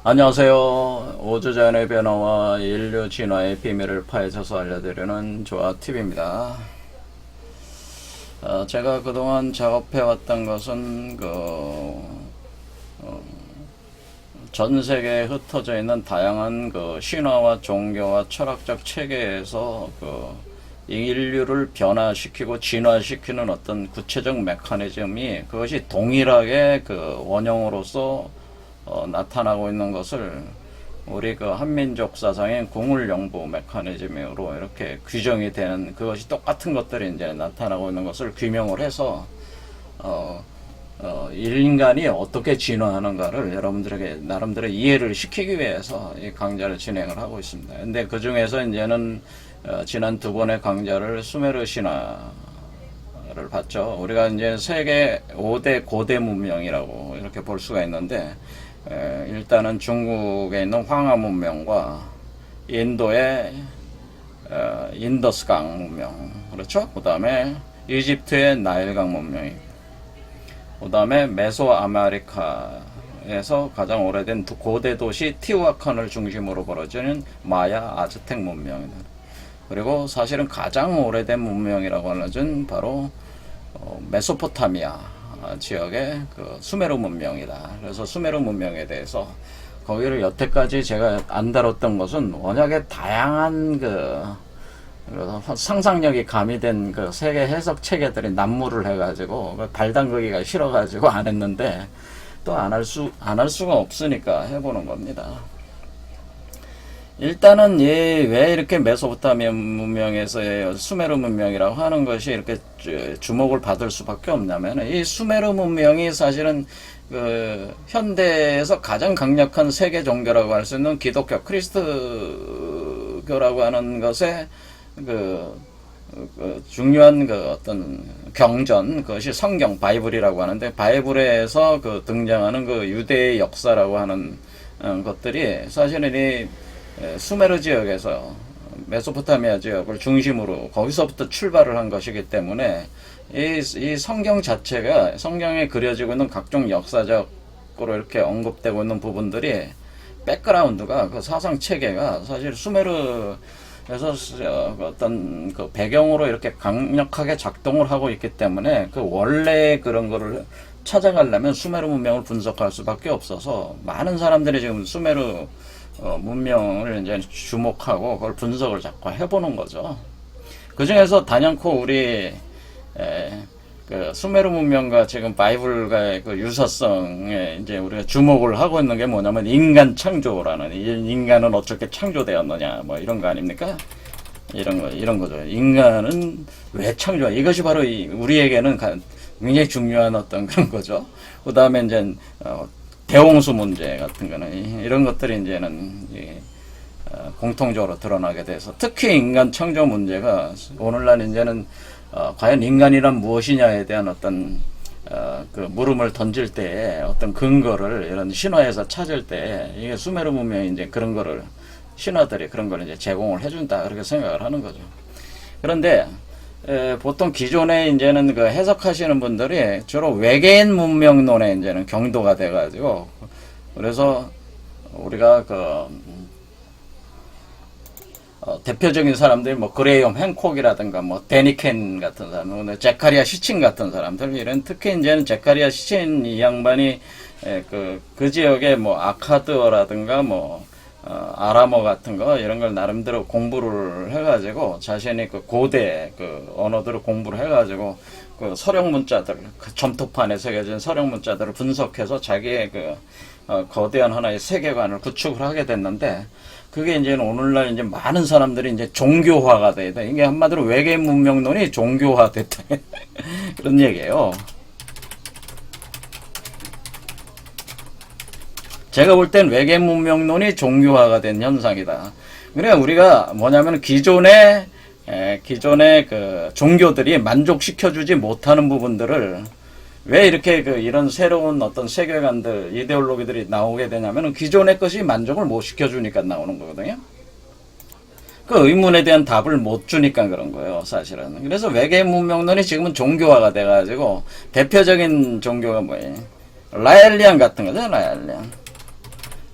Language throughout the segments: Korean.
안녕하세요. 우주자연의 변화와 인류 진화의 비밀을 파헤쳐서 알려드리는 조아TV입니다. 제가 그동안 작업해왔던 것은 전 세계에 흩어져 있는 다양한 신화와 종교와 철학적 체계에서 인류를 변화시키고 진화시키는 어떤 구체적 메커니즘이 그것이 동일하게 원형으로서 나타나고 있는 것을 우리 한민족 사상의 궁울영부 메커니즘으로 이렇게 규정이 되는 그것이 똑같은 것들이 이제 나타나고 있는 것을 규명을 해서 인간이 어떻게 진화하는가를 여러분들에게 나름대로 이해를 시키기 위해서 이 강좌를 진행을 하고 있습니다. 근데 그 중에서 이제는 지난 두 번의 강좌를 수메르 신화를 봤죠. 우리가 이제 세계 5대 고대 문명이라고 이렇게 볼 수가 있는데, 일단은 중국에 있는 황하 문명과 인도의 인더스강 문명, 그렇죠? 그 다음에 이집트의 나일강 문명이, 그 다음에 메소아메리카에서 가장 오래된 고대 도시 티후아칸을 중심으로 벌어지는 마야 아즈텍 문명이다. 그리고 사실은 가장 오래된 문명이라고 하는 것은 바로 메소포타미아 지역의 수메르 문명이다. 그래서 수메르 문명에 대해서 거기를 여태까지 제가 안 다뤘던 것은 워낙에 다양한 상상력이 가미된 세계 해석 체계들이 난무를 해가지고 발 담그기가 싫어가지고 안 했는데 또 안 할 수가 없으니까 해보는 겁니다. 일단은 왜 이렇게 메소포타미아 문명에서의 수메르 문명이라고 하는 것이 이렇게 주목을 받을 수밖에 없냐면, 이 수메르 문명이 사실은 현대에서 가장 강력한 세계 종교라고 할 수 있는 기독교 크리스트교라고 하는 것에 중요한 어떤 경전, 그것이 성경 바이블이라고 하는데, 바이블에서 등장하는 유대의 역사라고 하는 것들이 사실은 이 수메르 지역에서 메소포타미아 지역을 중심으로 거기서부터 출발을 한 것이기 때문에 이 성경 자체가, 성경에 그려지고 있는 각종 역사적으로 이렇게 언급되고 있는 부분들이 백그라운드가, 사상 체계가 사실 수메르에서 어떤 배경으로 이렇게 강력하게 작동을 하고 있기 때문에 원래 그런 거를 찾아가려면 수메르 문명을 분석할 수밖에 없어서, 많은 사람들이 지금 수메르 문명을 이제 주목하고 그걸 분석을 자꾸 해보는 거죠. 그 중에서 단연코 우리 수메르 문명과 지금 바이블과의 유사성에 이제 우리가 주목을 하고 있는 게 뭐냐면, 인간 창조라는, 인간은 어떻게 창조되었느냐, 뭐 이런 거 아닙니까? 이런 거죠. 인간은 왜 창조? 이것이 바로 우리에게는 굉장히 중요한 어떤 그런 거죠. 그 다음에 이제 대홍수 문제 같은 거는, 이런 것들이 이제는 공통적으로 드러나게 돼서, 특히 인간 창조 문제가 오늘날 이제는 과연 인간이란 무엇이냐에 대한 어떤 물음을 던질 때에 어떤 근거를 이런 신화에서 찾을 때, 이게 수메르 문명이 이제 그런 거를, 신화들이 그런 걸 이제 제공을 해준다, 그렇게 생각을 하는 거죠. 그런데 보통 기존에 이제는 해석하시는 분들이 주로 외계인 문명론에 이제는 경도가 돼가지고, 그래서 우리가 대표적인 사람들이 그레이엄 행콕이라든가 데니켄 같은 사람, 제카리아 시친 같은 사람들, 이런, 특히 이제는 제카리아 시친 이 양반이 그 지역에 아카드어라든가 아람어 같은 거, 이런 걸 나름대로 공부를 해가지고, 자신이 고대 언어들을 공부를 해가지고 서령 문자들, 점토판에 새겨진 서령 문자들을 분석해서 자기의 거대한 하나의 세계관을 구축을 하게 됐는데, 그게 이제 오늘날 이제 많은 사람들이 이제 종교화가 돼야 돼. 이게 한마디로 외계인 문명론이 종교화됐다. 그런 얘기예요. 제가 볼 땐 외계인 문명론이 종교화가 된 현상이다. 그래, 우리가 뭐냐면 기존의 종교들이 만족시켜주지 못하는 부분들을 왜 이렇게 이런 새로운 어떤 세계관들, 이데올로기들이 나오게 되냐면, 기존의 것이 만족을 못 시켜주니까 나오는 거거든요. 그 의문에 대한 답을 못 주니까 그런 거예요, 사실은. 그래서 외계인 문명론이 지금은 종교화가 돼가지고, 대표적인 종교가 뭐예요? 라엘리안 같은 거죠, 라엘리안.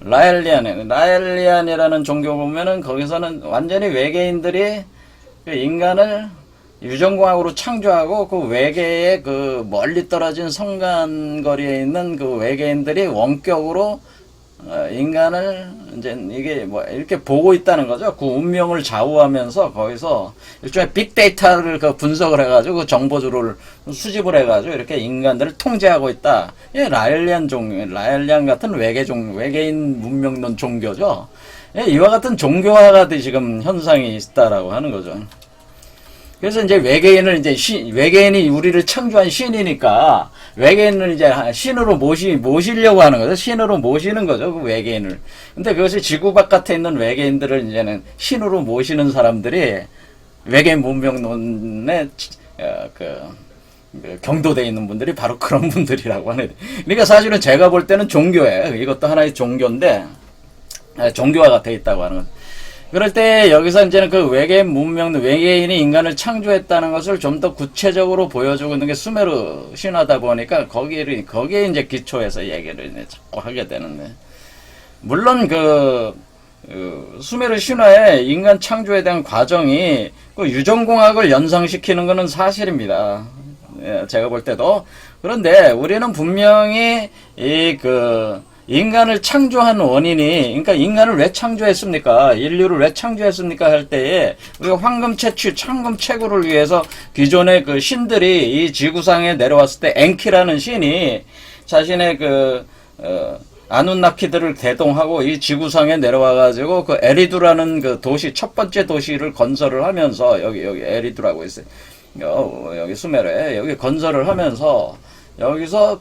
라엘리안이라는 종교 보면은 거기서는 완전히 외계인들이 그 인간을 유전공학으로 창조하고 그 외계의 그 멀리 떨어진 성간거리에 있는 그 외계인들이 원격으로 인간을 이제 이게 뭐 이렇게 보고 있다는 거죠. 그 운명을 좌우하면서 거기서 일종의 빅데이터를 그 분석을 해가지고 그 정보들을 수집을 해가지고 이렇게 인간들을 통제하고 있다. 예, 라엘리안 같은 외계인 문명론 종교죠. 예, 이와 같은 종교화가 지금 현상이 있다라고 하는 거죠. 그래서 이제 외계인이 우리를 창조한 신이니까 외계인을 이제 신으로 모시려고 하는 거죠. 신으로 모시는 거죠. 그 외계인을. 근데 그것이 지구 바깥에 있는 외계인들을 이제는 신으로 모시는 사람들이 외계인 문명론에 경도되어 있는 분들이 바로 그런 분들이라고 하는. 그러니까 사실은 제가 볼 때는 종교예요. 이것도 하나의 종교인데 종교화가 되어 있다고 하는 거죠. 그럴 때 여기서 이제는 그 외계인이 인간을 창조했다는 것을 좀 더 구체적으로 보여주고 있는 게 수메르 신화다 보니까 거기에 이제 기초해서 얘기를 이제 자꾸 하게 되는데, 물론 수메르 신화의 인간 창조에 대한 과정이 그 유전공학을 연상시키는 것은 사실입니다. 예, 제가 볼 때도. 그런데 우리는 분명히 인간을 창조한 원인이, 그러니까 인간을 왜 창조했습니까? 인류를 왜 창조했습니까? 할 때에 우리가 황금채굴을 위해서 기존의 그 신들이 이 지구상에 내려왔을 때 엔키라는 신이 자신의 아누나키들을 대동하고 이 지구상에 내려와가지고 그 에리두라는 그 도시, 첫 번째 도시를 건설을 하면서 여기 에리두라고 있어요. 여기 수메르에 여기 건설을 하면서 여기서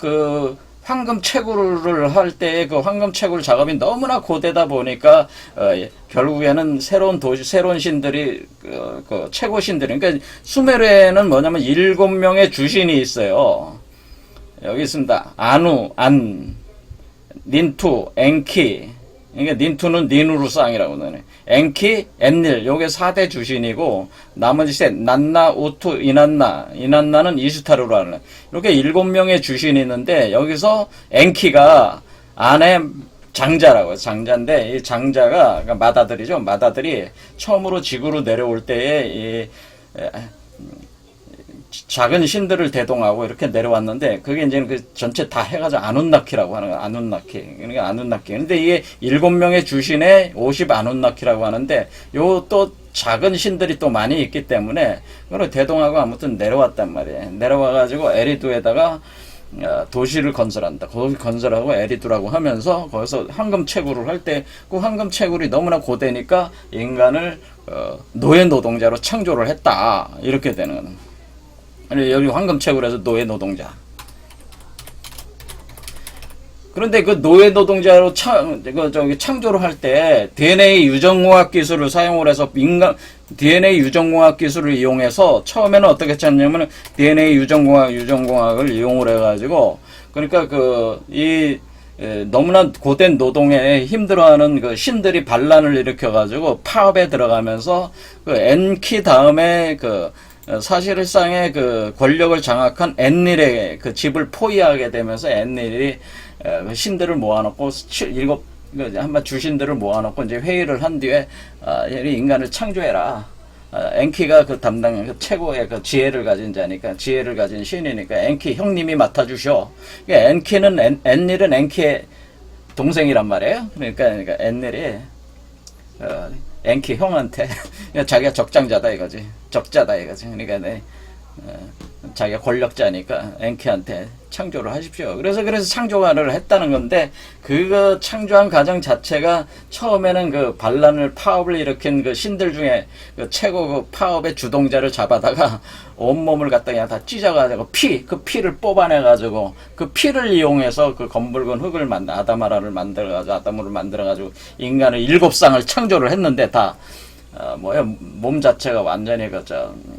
황금채굴을 할 때 그 황금채굴 작업이 너무나 고되다 보니까 결국에는 새로운 신들이 최고 신들이, 그러니까 수메르에는 뭐냐면 7명의 주신이 있어요. 여기 있습니다. 아누, 닌투, 엔키. 그러니까 닌투는 니누루상이라고 하네. 엔키, 엔닐, 요게 4대 주신이고, 나머지 셋, 난나, 우투, 이난나는 이슈타르라는, 이렇게 7명의 주신이 있는데, 여기서 엔키가 안에 장자라고 해요. 장자인데, 이 장자가, 그러니까 마다들이 처음으로 지구로 내려올 때에, 작은 신들을 대동하고 이렇게 내려왔는데, 그게 이제 그 전체 다 해가지고 아눈나키라고 하는 거야. 그러니까 아눈나키. 근데 이게 7명의 주신에 50 아눈나키라고 하는데, 요 또 작은 신들이 또 많이 있기 때문에, 그걸 대동하고 아무튼 내려왔단 말이에요. 내려와가지고 에리두에다가 도시를 건설한다. 거기 건설하고 에리두라고 하면서, 거기서 황금채굴을 할 때, 그 황금채굴이 너무나 고되니까 인간을 노예 노동자로 창조를 했다. 이렇게 되는 거예요. 여기 황금채굴에서 노예 노동자. 그런데 그 노예 노동자로 창조를 할 때 DNA 유전공학 기술을 사용을 해서 DNA 유전공학 기술을 이용해서 처음에는 어떻게 찾냐면 DNA 유전공학을 이용을 해가지고, 그러니까 너무나 고된 노동에 힘들어하는 그 신들이 반란을 일으켜가지고 파업에 들어가면서 그 엔키 다음에 사실상의 그 권력을 장악한 엔닐의 그 집을 포위하게 되면서 엔닐이 신들을 모아놓고 한번 주신들을 모아놓고 이제 회의를 한 뒤에 인간을 창조해라. 엔키가 최고의 지혜를 가진 자니까, 지혜를 가진 신이니까 엔키 형님이 맡아주셔. 그러니까 엔닐은 엔키의 동생이란 말이에요. 그러니까 엔닐이 엔키 형한테 자기가 적장자다 이거지. 적자다 이거지. 그러니까 자기가 권력자니까 엔키한테 창조를 하십시오. 그래서 창조를 했다는 건데, 그거 창조한 과정 자체가 처음에는 파업을 일으킨 신들 중에 최고 파업의 주동자를 잡아다가 온몸을 갖다 그냥 다 찢어가지고 피를 뽑아내가지고 그 피를 이용해서 검붉은 흙을 아담을 만들어가지고 인간을 7쌍을 창조를 했는데 몸 자체가 완전히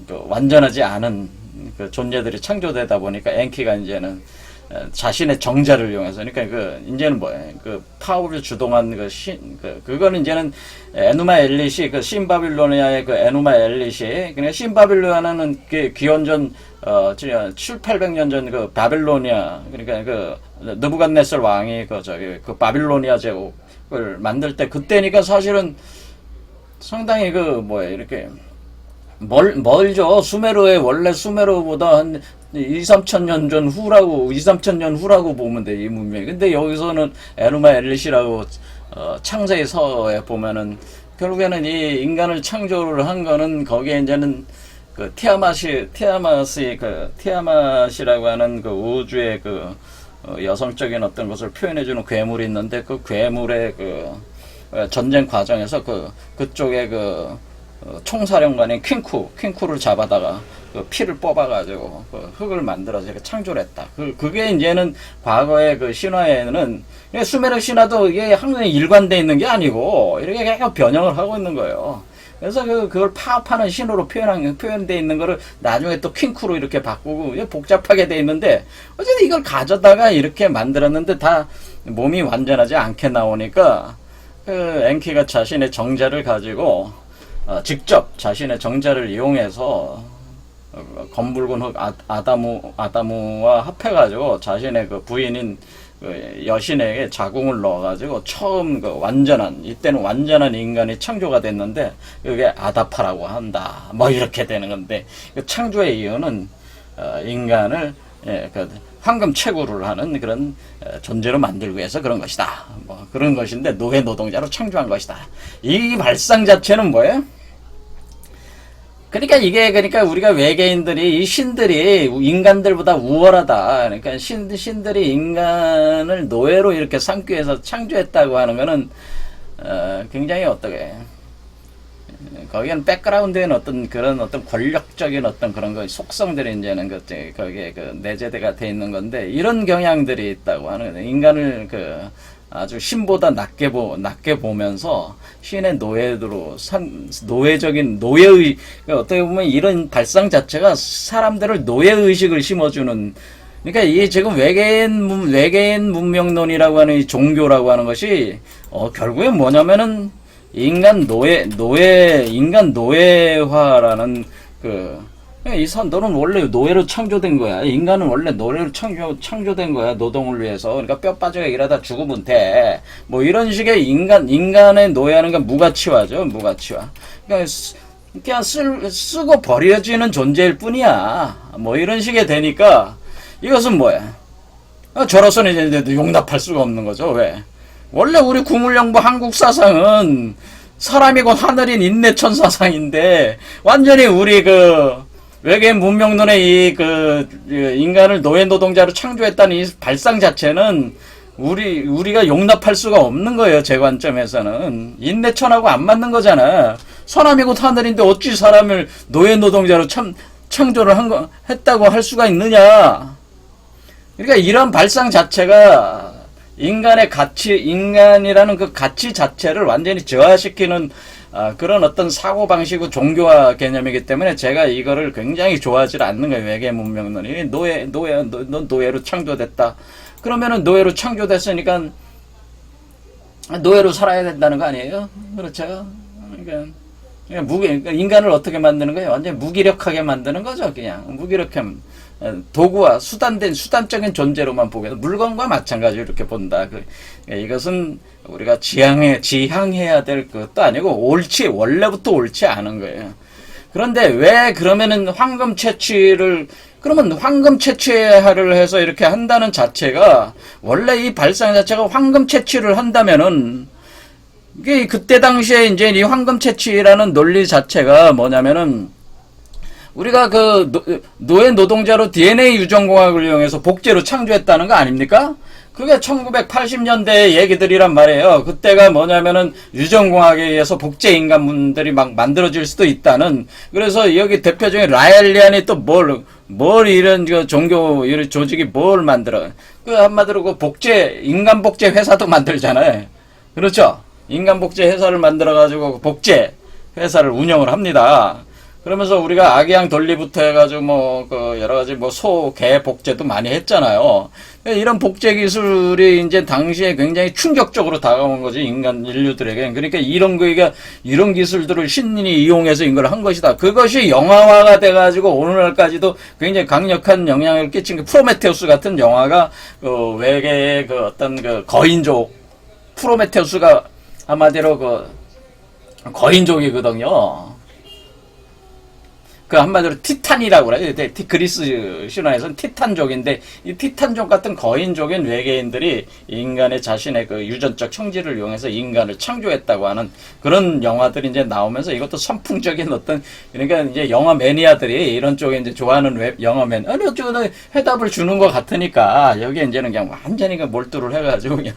완전하지 않은 존재들이 창조되다 보니까 엔키가 이제는 자신의 정자를 이용해서, 그러니까 이제는 파업을 주동한 그거는 이제는 에누마 엘릿이 신바빌로니아의 에누마 엘릿이, 그러니까 신바빌로니아는 기원전 700~800년 전 바빌로니아, 그러니까 느부갓네살 왕이 바빌로니아 제국 만들 때 그때니까 사실은 상당히 그 뭐야 이렇게 멀죠. 원래 수메르보다 한 2, 3천 년 전 후라고 2, 3천 년 후라고 보면 돼, 이 문명이. 근데 여기서는 에르마 엘리시라고 창세기서에 보면은 결국에는 이 인간을 창조를 한 거는 거기에 이제는 그 티아맛이라고 하는 그 우주의 그 여성적인 어떤 것을 표현해주는 괴물이 있는데 그 괴물의 그 전쟁 과정에서 그쪽에 총사령관인 퀸쿠를 잡아다가 그 피를 뽑아가지고 그 흙을 만들어서 이렇게 창조를 했다. 그게 이제는 과거의 그 신화에는 수메르 신화도 이게 항상 일관되어 있는 게 아니고 이렇게 계속 변형을 하고 있는 거예요. 그래서 그걸 파업하는 신호로 표현되어 있는 거를 나중에 또 퀸쿠로 이렇게 바꾸고 복잡하게 돼 있는데 어쨌든 이걸 가져다가 이렇게 만들었는데 다 몸이 완전하지 않게 나오니까 그 엔키가 자신의 정자를 가지고 직접 자신의 정자를 이용해서 검붉은 흙 아다무와 합해가지고 자신의 그 부인인 그 여신에게 자궁을 넣어가지고 처음 이때는 완전한 인간이 창조가 됐는데 그게 아다파라고 한다. 뭐 이렇게 되는 건데 그 창조의 이유는 인간을 황금 채굴을 하는 그런 존재로 만들기 위해서 그런 것이다. 뭐 그런 것인데 노예 노동자로 창조한 것이다. 이 발상 자체는 뭐예요? 그러니까 우리가 외계인들이 이 신들이 인간들보다 우월하다. 그러니까 신들이 인간을 노예로 이렇게 삼기 위해서 창조했다고 하는 거는 굉장히 어떻게 거기에는 백그라운드에는 어떤 권력적인 그런 거 속성들이 이제는 거기에 내재가 돼 있는 건데 이런 경향들이 있다고 하는 거예요. 인간을 아주 신보다 낮게 보면서 신의 노예적인 노예의 어떻게 보면 이런 발상 자체가 사람들을 노예의식을 심어주는 그러니까 이게 지금 외계인 문명론이라고 하는 이 종교라고 하는 것이 결국엔 뭐냐면은 인간 노예화라는 너는 원래 노예로 창조된 거야. 인간은 원래 노예로 창조된 거야. 노동을 위해서. 그러니까 뼈 빠지게 일하다 죽으면 돼. 뭐 이런 식의 인간의 노예하는 건 무가치화죠. 무가치화. 그러니까 그냥 쓰고 버려지는 존재일 뿐이야. 뭐 이런 식의 되니까 이것은 뭐야? 저로서는 이제 용납할 수가 없는 거죠. 왜? 원래 우리 구물영부 한국 사상은 사람이고 하늘인 인내천사상인데 완전히 우리 외계인 문명론의 인간을 노예 노동자로 창조했다는 이 발상 자체는 우리가 용납할 수가 없는 거예요. 제 관점에서는 인내천하고 안 맞는 거잖아. 사람이고 하늘인데 어찌 사람을 노예 노동자로 창조를 했다고 할 수가 있느냐. 그러니까 이런 발상 자체가 인간이라는 그 가치 자체를 완전히 저하시키는 그런 어떤 사고방식이고 종교화 개념이기 때문에 제가 이거를 굉장히 좋아하지 않는 거예요. 외계 문명론이. 넌 노예로 창조됐다. 그러면은 노예로 창조됐으니까 노예로 살아야 된다는 거 아니에요? 그렇죠? 그러니까 인간을 어떻게 만드는 거예요? 완전히 무기력하게 만드는 거죠. 그냥 무기력해. 도구와 수단적인 존재로만 보게 물건과 마찬가지로 이렇게 본다. 이것은 우리가 지향해야 될 것도 아니고 원래부터 옳지 않은 거예요. 그런데 왜 그러면은 황금 채취를 해서 이렇게 한다는 자체가 원래 이 발상 자체가 황금 채취를 한다면은 이게 그때 당시에 이제 이 황금 채취라는 논리 자체가 뭐냐면은 우리가 노예 노동자로 DNA 유전공학을 이용해서 복제로 창조했다는 거 아닙니까? 그게 1980년대 얘기들이란 말이에요. 그때가 뭐냐면은 유전공학에 의해서 복제 인간분들이 막 만들어질 수도 있다는. 그래서 여기 대표적인 라엘리안이 또 이런 종교, 이런 조직이 뭘 만들어. 한마디로 인간 복제 회사도 만들잖아요. 그렇죠? 인간 복제 회사를 만들어가지고 복제 회사를 운영을 합니다. 그러면서 우리가 아기양 돌리부터 해가지고 여러가지 소, 개 복제도 많이 했잖아요. 이런 복제 기술이 이제 당시에 굉장히 충격적으로 다가온 거지, 인류들에게. 그러니까 이런 기술들을 신인이 이용해서 이걸 한 것이다. 그것이 영화화가 돼가지고 오늘날까지도 굉장히 강력한 영향을 끼친 프로메테우스 같은 영화가 외계의 어떤 거인족 프로메테우스가 한마디로 그 거인족이거든요. 그 한마디로 티탄이라고 그래요. 그리스 신화에서는 티탄족인데, 이 티탄족 같은 거인족인 외계인들이 인간의 자신의 그 유전적 청지를 이용해서 인간을 창조했다고 하는 그런 영화들이 이제 나오면서, 이것도 선풍적인 어떤, 그러니까 이제 영화 매니아들이 이런 쪽에 이제 좋아하는 영화 어쩌고 해답을 주는 것 같으니까, 여기에 이제는 그냥 완전히 몰두를 해가지고 그냥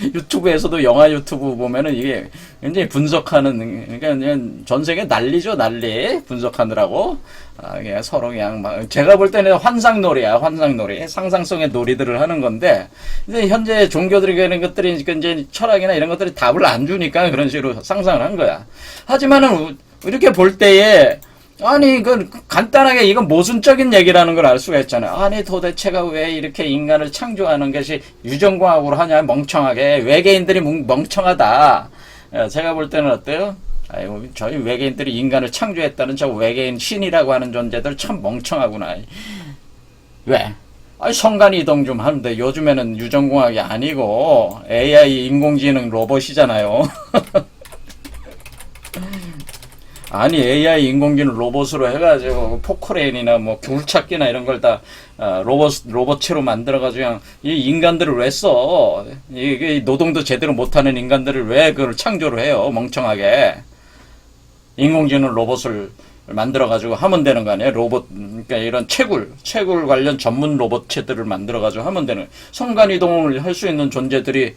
유튜브에서도 영화 유튜브 보면은 이게 굉장히 분석하는, 그러니까 그냥 전 세계 난리죠, 난리. 분석하느라고. 그냥 서로 그냥 막, 제가 볼 때는 환상놀이야, 환상놀이. 상상성의 놀이들을 하는 건데, 이제 현재 종교들이 그런 것들이, 이제 철학이나 이런 것들이 답을 안 주니까 그런 식으로 상상을 한 거야. 하지만은, 이렇게 볼 때에, 아니, 간단하게 이건 모순적인 얘기라는 걸 알 수가 있잖아요. 아니, 도대체가 왜 이렇게 인간을 창조하는 것이 유전공학으로 하냐, 멍청하게. 외계인들이 멍청하다. 제가 볼 때는 어때요? 아이고, 저희 외계인들이 인간을 창조했다는 저 외계인 신이라고 하는 존재들 참 멍청하구나. 왜? 아니, 성간 이동 좀 하는데 요즘에는 유전공학이 아니고 AI 인공지능 로봇이잖아요. 아니, AI 인공지능 로봇으로 해가지고 포크레인이나 뭐 귤찾기나 이런 걸 다 로봇체로 만들어가지고 그냥 이 인간들을 왜 써? 이 노동도 제대로 못하는 인간들을 왜 그걸 창조를 해요? 멍청하게. 인공지능 로봇을 만들어가지고 하면 되는 거 아니에요? 로봇, 그러니까 이런 채굴 관련 전문 로봇체들을 만들어가지고 하면 되는, 성간이동을 할 수 있는 존재들이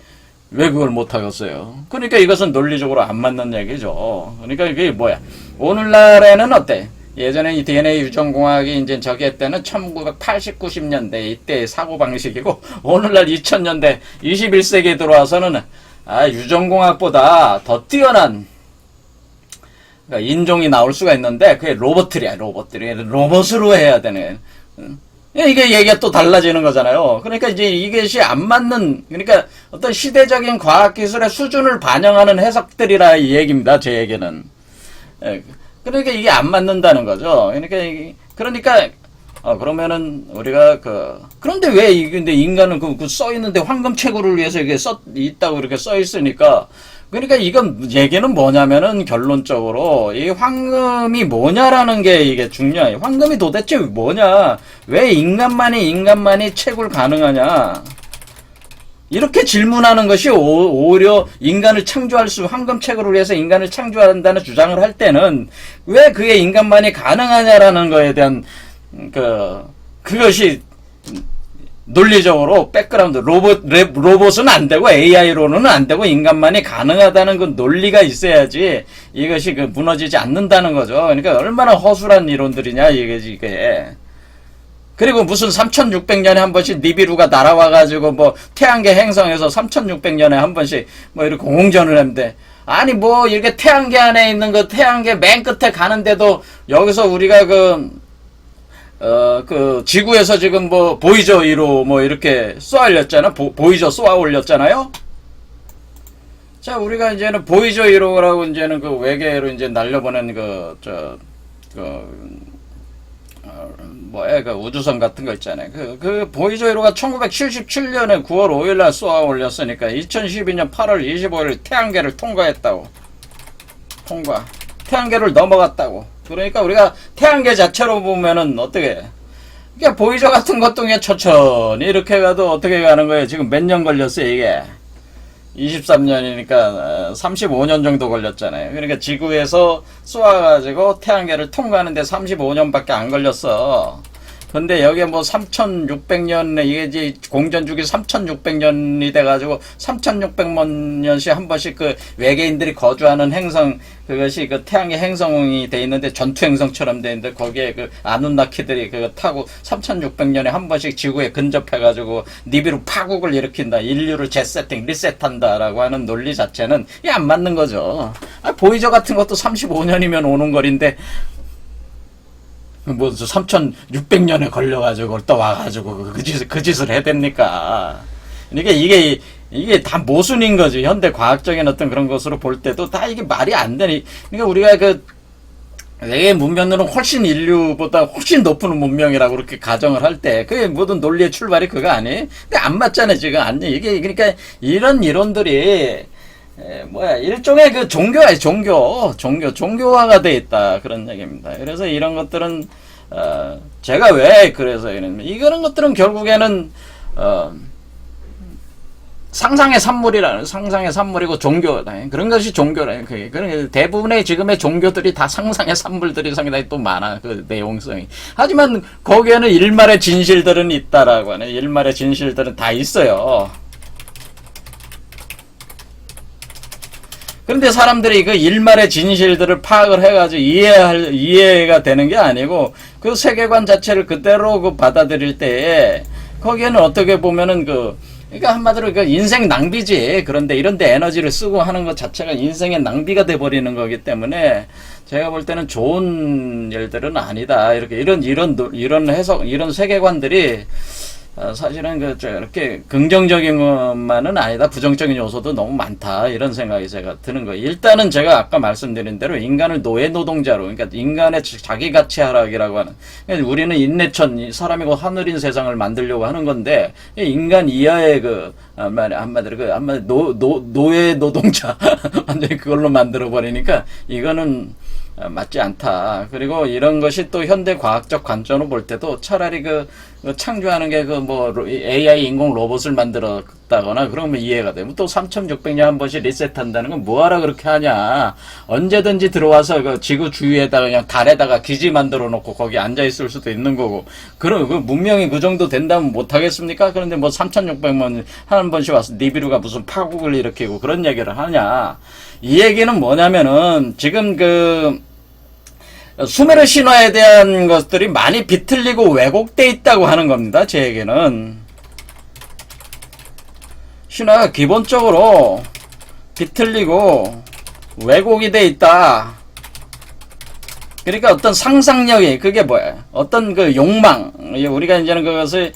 왜 그걸 못하겠어요? 그러니까 이것은 논리적으로 안 맞는 얘기죠. 그러니까 이게 뭐야? 오늘날에는 어때? 예전에 이 DNA 유전공학이 이제 저기 했때는 1980, 90년대 이때 사고방식이고, 오늘날 2000년대 21세기에 들어와서는 유전공학보다 더 뛰어난, 그러니까 인종이 나올 수가 있는데 그게 로봇들이야. 로봇으로 해야 되는. 이게 얘기가 또 달라지는 거잖아요. 그러니까 이제 이것이 안 맞는, 그러니까 어떤 시대적인 과학기술의 수준을 반영하는 해석들이라 이 얘기입니다. 제 얘기는. 그러니까 이게 안 맞는다는 거죠. 그러니까 그러면은 우리가 그런데 왜 근데 인간은 써 있는데 황금 채굴을 위해서 이게 있다고 이렇게 써 있으니까, 그러니까 이건 얘기는 뭐냐면은 결론적으로 이 황금이 뭐냐라는 게 이게 중요해요. 황금이 도대체 뭐냐? 왜 인간만이 채굴 가능하냐? 이렇게 질문하는 것이 오히려 인간을 황금 채굴을 위해서 인간을 창조한다는 주장을 할 때는 왜 그게 인간만이 가능하냐라는 거에 대한 그것이 논리적으로 백그라운드, 로봇은 안 되고 AI로는 안 되고 인간만이 가능하다는 그 논리가 있어야지 이것이 무너지지 않는다는 거죠. 그러니까 얼마나 허술한 이론들이냐, 이게. 그리고 무슨 3600년에 한 번씩 니비루가 날아와가지고 뭐 태양계 행성에서 3600년에 한 번씩 뭐 이렇게 공전을 했는데, 아니 뭐 이렇게 태양계 안에 있는 태양계 맨 끝에 가는데도 여기서 우리가 지구에서 지금 뭐, 보이저 1호 뭐, 이렇게 쏘아 올렸잖아. 보이저 쏘아 올렸잖아요. 자, 우리가 이제는 보이저 1호라고 이제는 외계로 이제 날려보낸 우주선 같은 거 있잖아요. 보이저 1호가 1977년에 9월 5일날 쏘아 올렸으니까 2012년 8월 25일 태양계를 통과했다고. 태양계를 넘어갔다고. 그러니까 우리가 태양계 자체로 보면은 어떻게, 그러니까 보이저 같은 것도 그냥 천천히 이렇게 가도 어떻게 가는 거예요? 지금 몇 년 걸렸어요, 이게? 23년이니까 35년 정도 걸렸잖아요. 그러니까 지구에서 쏘아가지고 태양계를 통과하는데 35년밖에 안 걸렸어. 근데 여기에 뭐 3600년에 이게 이제 공전주기 3600년이 돼가지고 3600만 년씩 한 번씩 외계인들이 거주하는 행성, 그것이 태양의 행성이 돼 있는데 전투 행성처럼 돼 있는데 거기에 아누나키들이 타고 3600년에 한 번씩 지구에 근접해가지고 니비루 파국을 일으킨다. 인류를 리셋한다라고 하는 논리 자체는 이게 안 맞는 거죠. 보이저 같은 것도 35년이면 오는 거리인데, 뭐 3600년에 걸려가지고 또 와가지고 그 짓을 해야 됩니까? 그러니까 이게 다 모순인 거지. 현대 과학적인 어떤 그런 것으로 볼 때도 다 이게 말이 안 되니. 그러니까 우리가 외계 문명론은 훨씬 인류보다 훨씬 높은 문명이라고 그렇게 가정을 할 때, 그게 모든 논리의 출발이 그거 아니에요? 근데 안 맞잖아요, 지금. 아니, 이게, 그러니까, 이런 이론들이, 일종의 그 종교야, 종교화가 돼 있다. 그런 얘기입니다. 그래서 이런 것들은, 제가 왜 그래서 이런, 이런 것들은 결국에는, 상상의 산물이고 종교다. 그런 것이 종교라. 그런 대부분의 지금의 종교들이 다 상상의 산물들이 상당히 또 많아. 그 내용성이. 하지만 거기에는 일말의 진실들은 있다라고 하네. 일말의 진실들은 다 있어요. 그런데 사람들이 그 일말의 진실들을 파악을 해가지고 이해가 되는 게 아니고 그 세계관 자체를 그대로 그 받아들일 때에 거기에는 어떻게 보면은 그러니까 한마디로 그 인생 낭비지. 그런데 이런데 에너지를 쓰고 하는 것 자체가 인생의 낭비가 돼버리는 거기 때문에 제가 볼 때는 좋은 일들은 아니다. 이렇게 이런 해석, 이런 세계관들이 사실은 이렇게 긍정적인 것만은 아니다. 부정적인 요소도 너무 많다. 이런 생각이 제가 드는 거예요. 일단은 제가 아까 말씀드린 대로 인간을 노예 노동자로, 그러니까 인간의 자기 가치 하락이라고 하는, 그러니까 우리는 인내천, 사람이고 하늘인 세상을 만들려고 하는 건데, 인간 이하의 한마디로 노예 노동자, 완전히 그걸로 만들어 버리니까, 이거는 맞지 않다. 그리고 이런 것이 또 현대 과학적 관점으로 볼 때도 차라리 창조하는 게 AI 인공 로봇을 만들었다거나 그러면 이해가 돼. 또 3600년 한 번씩 리셋한다는 건 뭐하라 그렇게 하냐. 언제든지 들어와서 그 지구 주위에다가 그냥 달에다가 기지 만들어 놓고 거기 앉아 있을 수도 있는 거고. 그럼 그 문명이 그 정도 된다면 못 하겠습니까? 그런데 3600만 한 번씩 와서 니비루가 무슨 파국을 일으키고 그런 얘기를 하냐. 이 얘기는 뭐냐면은 지금 수메르 신화에 대한 것들이 많이 비틀리고 왜곡돼 있다고 하는 겁니다. 제에게는 신화가 기본적으로 비틀리고 왜곡이 돼 있다. 그러니까 어떤 상상력이 그게 뭐야? 어떤 그 욕망, 우리가 이제는 그것을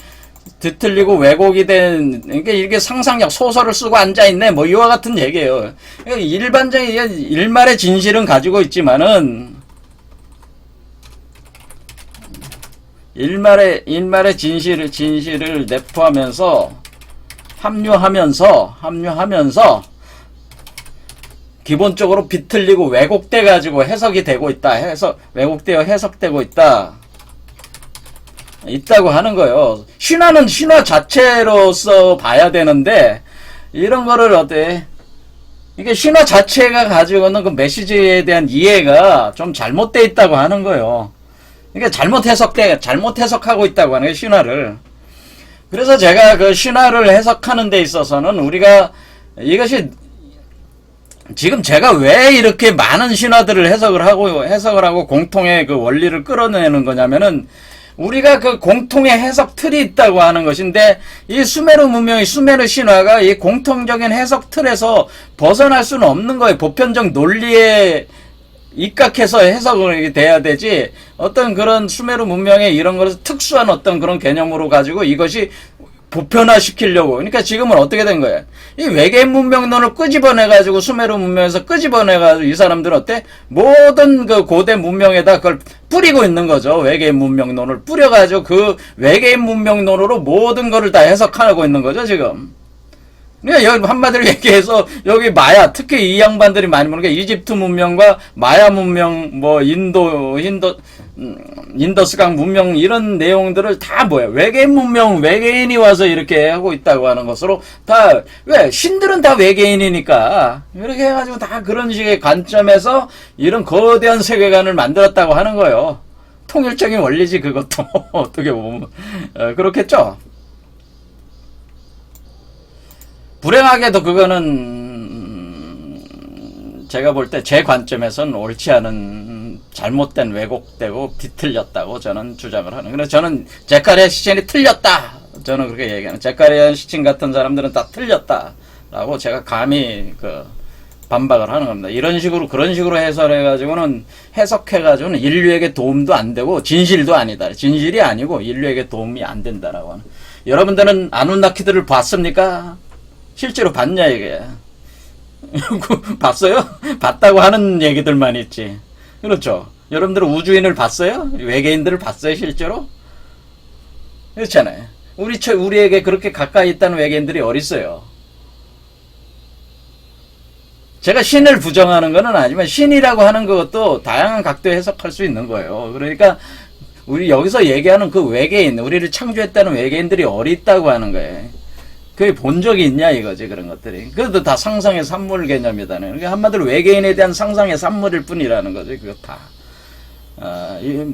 뒤틀리고 왜곡이 된, 그러니까 이게 상상력, 소설을 쓰고 앉아있네, 이와 같은 얘기예요. 그러니까 일반적인 일말의 진실은 가지고 있지만은 일말의 진실을 내포하면서 합류하면서 기본적으로 비틀리고 왜곡돼 가지고 해석이 되고 있다. 해석되고 있다고 하는 거예요. 신화는 신화 자체로서 봐야 되는데 이런 거를 이게 신화 자체가 가지고 있는 그 메시지에 대한 이해가 좀 잘못돼 있다고 하는 거예요. 그러니까 잘못 해석하고 있다고 하는 거예요, 신화를. 그래서 제가 그 신화를 해석하는 데 있어서는 우리가 이것이 지금 제가 왜 이렇게 많은 신화들을 해석을 하고 공통의 그 원리를 끌어내는 거냐면은 우리가 그 공통의 해석 틀이 있다고 하는 것인데 이 수메르 문명의 수메르 신화가 이 공통적인 해석 틀에서 벗어날 수는 없는 거예요. 보편적 논리에 입각해서 해석이 돼야 되지 어떤 그런 수메르 문명의 이런 것을 특수한 어떤 그런 개념으로 가지고 이것이 보편화시키려고. 그러니까 지금은 어떻게 된 거예요? 이 외계인 문명론을 끄집어내가지고 수메르 문명에서 끄집어내가지고 이 사람들은 모든 그 고대 문명에다 그걸 뿌리고 있는 거죠. 외계인 문명론을 뿌려가지고 그 외계인 문명론으로 모든 거를 다 해석하고 있는 거죠, 지금. 그러니까 여기 한마디로 얘기해서 여기 마야, 특히 이 양반들이 많이 보는 게 이집트 문명과 마야 문명, 인더스강 문명 이런 내용들을 다 외계인 문명, 외계인이 와서 이렇게 하고 있다고 하는 것으로 다 신들은 다 외계인이니까 이렇게 해가지고 다 그런 식의 관점에서 이런 거대한 세계관을 만들었다고 하는 거예요. 통일적인 원리지 그것도 어떻게 보면 그렇겠죠. 불행하게도 그거는 제가 볼 때 제 관점에서는 옳지 않은 잘못된 왜곡되고 비틀렸다고 저는 주장을 하는. 그래서 저는 제카리아 시친이 틀렸다. 저는 그렇게 얘기하는. 제카리아 시친 같은 사람들은 다 틀렸다라고 제가 감히 반박을 하는 겁니다. 그런 식으로 해석해가지고는 인류에게 도움도 안 되고 진실도 아니다. 진실이 아니고 인류에게 도움이 안 된다라고 하는. 여러분들은 아누나키들을 봤습니까? 실제로 봤냐 이게. 봤어요? 봤다고 하는 얘기들만 있지. 그렇죠. 여러분들 우주인을 봤어요? 외계인들을 봤어요, 실제로? 그렇잖아요. 우리에게 그렇게 가까이 있다는 외계인들이 어딨어요? 제가 신을 부정하는 건 아니지만 신이라고 하는 것도 다양한 각도에 해석할 수 있는 거예요. 그러니까 우리 여기서 얘기하는 그 외계인, 우리를 창조했다는 외계인들이 어디 있다고 하는 거예요. 그게 본 적이 있냐 이거지, 그런 것들이. 그것도 다 상상의 산물 개념이다는. 그러니까 한마디로 외계인에 대한 상상의 산물일 뿐이라는 거지, 그거 다.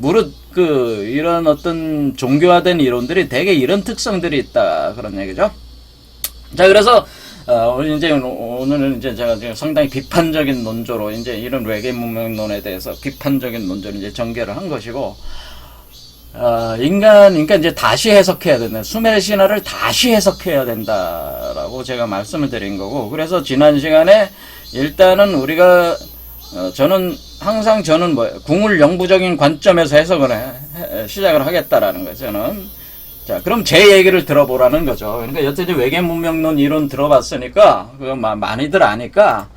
무릇 이런 어떤 종교화된 이론들이 대개 이런 특성들이 있다, 그런 얘기죠. 자, 그래서 오늘은 이제 제가 지금 상당히 비판적인 논조로 이제 이런 외계 문명론에 대해서 비판적인 논조를 이제 전개를 한 것이고, 그러니까 이제 다시 해석해야 된다. 수메르 신화를 다시 해석해야 된다라고 제가 말씀을 드린 거고, 그래서 지난 시간에 일단은 우리가 저는 궁을 영부적인 관점에서 해석을 시작을 하겠다라는 거죠. 저는. 자, 그럼 제 얘기를 들어보라는 거죠. 그러니까 여태까지 외계 문명론 이론 들어봤으니까 그거 많이들 아니까